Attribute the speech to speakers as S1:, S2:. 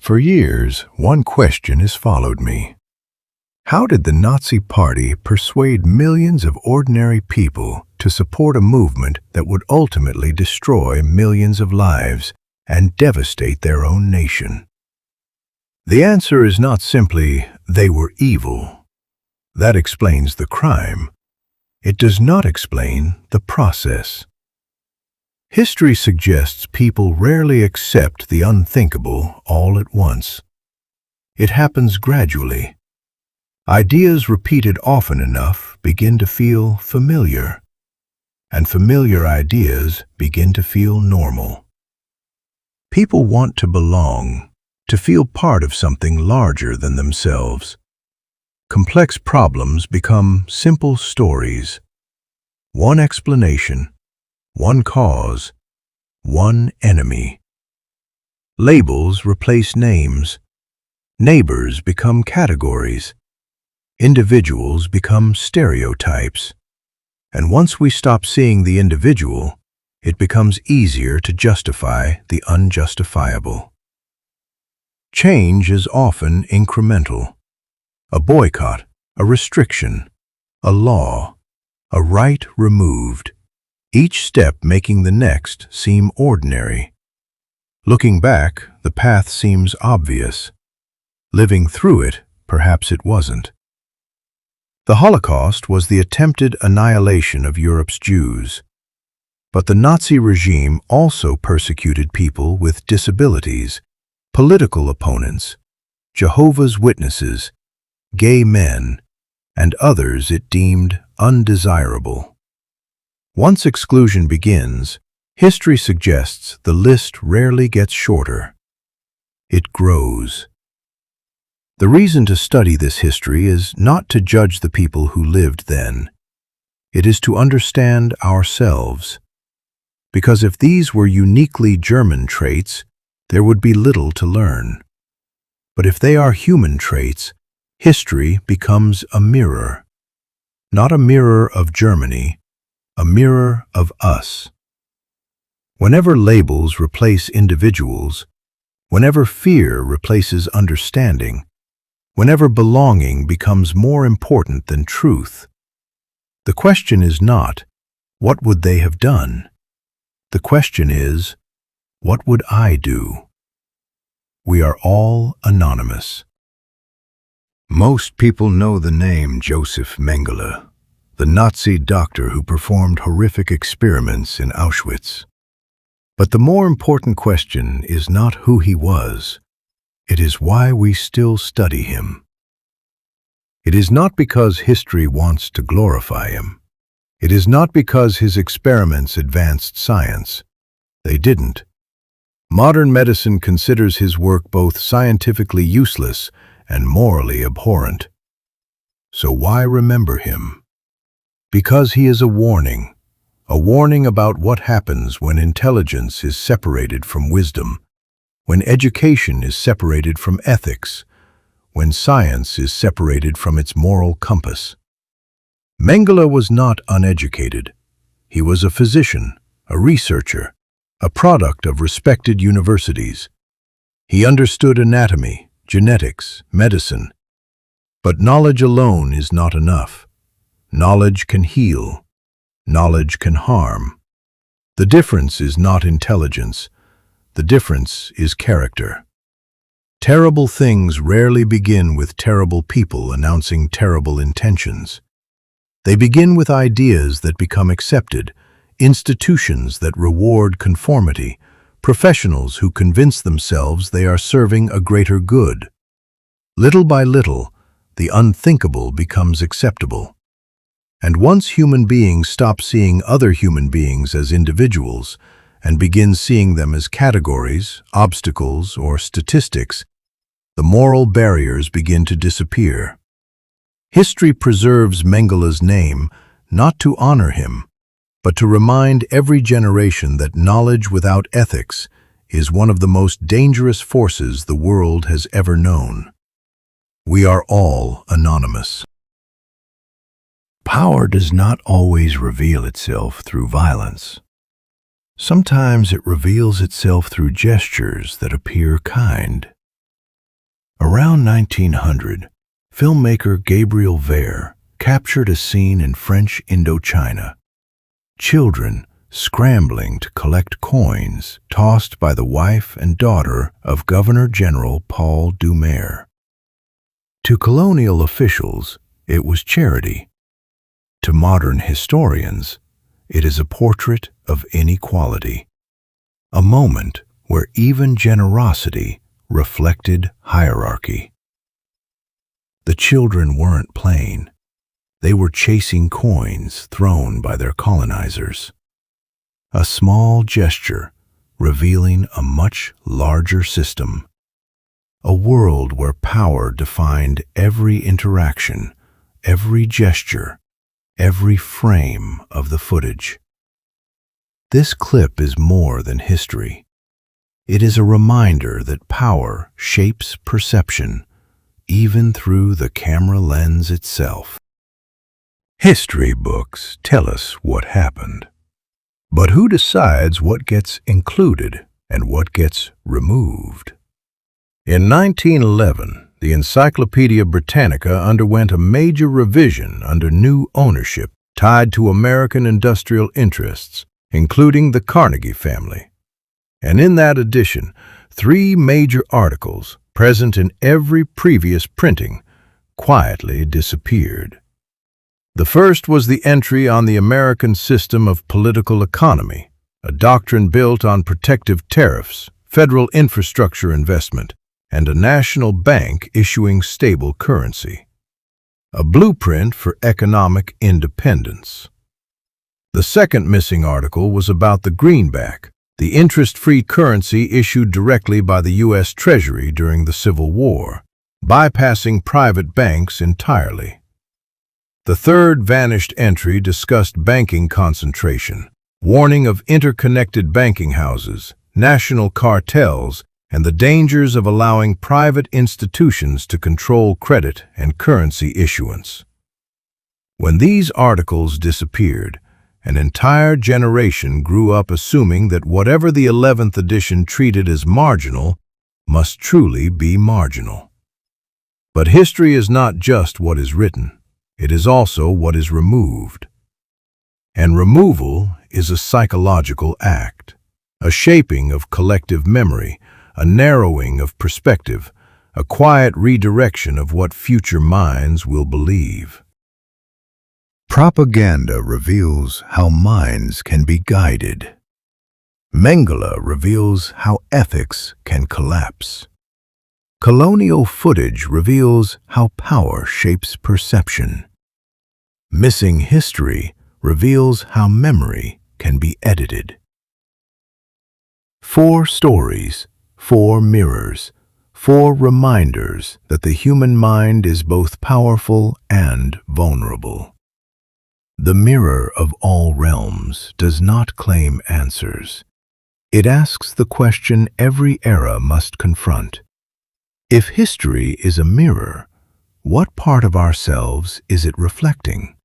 S1: For years, one question has followed me. How did the Nazi Party persuade millions of ordinary people to support a movement that would ultimately destroy millions of lives and devastate their own nation? The answer is not simply, they were evil. That explains the crime. It does not explain the process. History suggests people rarely accept the unthinkable all at once. It happens gradually. Ideas repeated often enough begin to feel familiar, and familiar ideas begin to feel normal. People want to belong, to feel part of something larger than themselves. Complex problems become simple stories. One explanation, one cause, one enemy. Labels replace names. Neighbors become categories. Individuals become stereotypes. And once we stop seeing the individual, it becomes easier to justify the unjustifiable. Change is often incremental. A boycott, a restriction, a law, a right removed, each step making the next seem ordinary. Looking back, the path seems obvious. Living through it, perhaps it wasn't. The Holocaust was the attempted annihilation of Europe's Jews. But the Nazi regime also persecuted people with disabilities, political opponents, Jehovah's Witnesses, gay men, and others it deemed undesirable. Once exclusion begins, history suggests the list rarely gets shorter. It grows. The reason to study this history is not to judge the people who lived then. It is to understand ourselves. Because if these were uniquely German traits, there would be little to learn. But if they are human traits, history becomes a mirror. Not a mirror of Germany, a mirror of us. Whenever labels replace individuals, whenever fear replaces understanding, whenever belonging becomes more important than truth, the question is not, what would they have done? The question is, what would I do? We are all anonymous. Most people know the name Josef Mengele, the Nazi doctor who performed horrific experiments in Auschwitz. But the more important question is not who he was. It is why we still study him. It is not because history wants to glorify him. It is not because his experiments advanced science. They didn't. Modern medicine considers his work both scientifically useless and morally abhorrent. So why remember him? Because he is a warning about what happens when intelligence is separated from wisdom, when education is separated from ethics, when science is separated from its moral compass. Mengele was not uneducated. He was a physician, a researcher, a product of respected universities. He understood anatomy, genetics, medicine. But knowledge alone is not enough. Knowledge can heal. Knowledge can harm. The difference is not intelligence. The difference is character. Terrible things rarely begin with terrible people announcing terrible intentions. They begin with ideas that become accepted, institutions that reward conformity, professionals who convince themselves they are serving a greater good. Little by little, the unthinkable becomes acceptable. And once human beings stop seeing other human beings as individuals and begin seeing them as categories, obstacles, or statistics, the moral barriers begin to disappear. History preserves Mengele's name not to honor him, but to remind every generation that knowledge without ethics is one of the most dangerous forces the world has ever known. We are all anonymous. Power does not always reveal itself through violence. Sometimes it reveals itself through gestures that appear kind. Around 1900, filmmaker Gabriel Vere captured a scene in French Indochina. Children scrambling to collect coins tossed by the wife and daughter of Governor-General Paul Doumer. To colonial officials, it was charity. To modern historians, it is a portrait of inequality, a moment where even generosity reflected hierarchy. The children weren't playing. They were chasing coins thrown by their colonizers. A small gesture revealing a much larger system. A world where power defined every interaction, every gesture, every frame of the footage. This clip is more than history. It is a reminder that power shapes perception, even through the camera lens itself. History books tell us what happened. But who decides what gets included and what gets removed? In 1911, the Encyclopedia Britannica underwent a major revision under new ownership tied to American industrial interests, including the Carnegie family. And in that edition, 3 major articles, present in every previous printing, quietly disappeared. The first was the entry on the American system of political economy, a doctrine built on protective tariffs, federal infrastructure investment, and a national bank issuing stable currency. A blueprint for economic independence. The second missing article was about the greenback, the interest-free currency issued directly by the U.S. Treasury during the Civil War, bypassing private banks entirely. The third vanished entry discussed banking concentration, warning of interconnected banking houses, national cartels, and the dangers of allowing private institutions to control credit and currency issuance. When these articles disappeared, an entire generation grew up assuming that whatever the 11th edition treated as marginal must truly be marginal. But history is not just what is written, it is also what is removed. And removal is a psychological act, a shaping of collective memory, a narrowing of perspective, a quiet redirection of what future minds will believe. Propaganda reveals how minds can be guided. Mengele reveals how ethics can collapse. Colonial footage reveals how power shapes perception. Missing history reveals how memory can be edited. 4 stories, 4 mirrors, 4 reminders that the human mind is both powerful and vulnerable. The mirror of all realms does not claim answers. It asks the question every era must confront. If history is a mirror, what part of ourselves is it reflecting?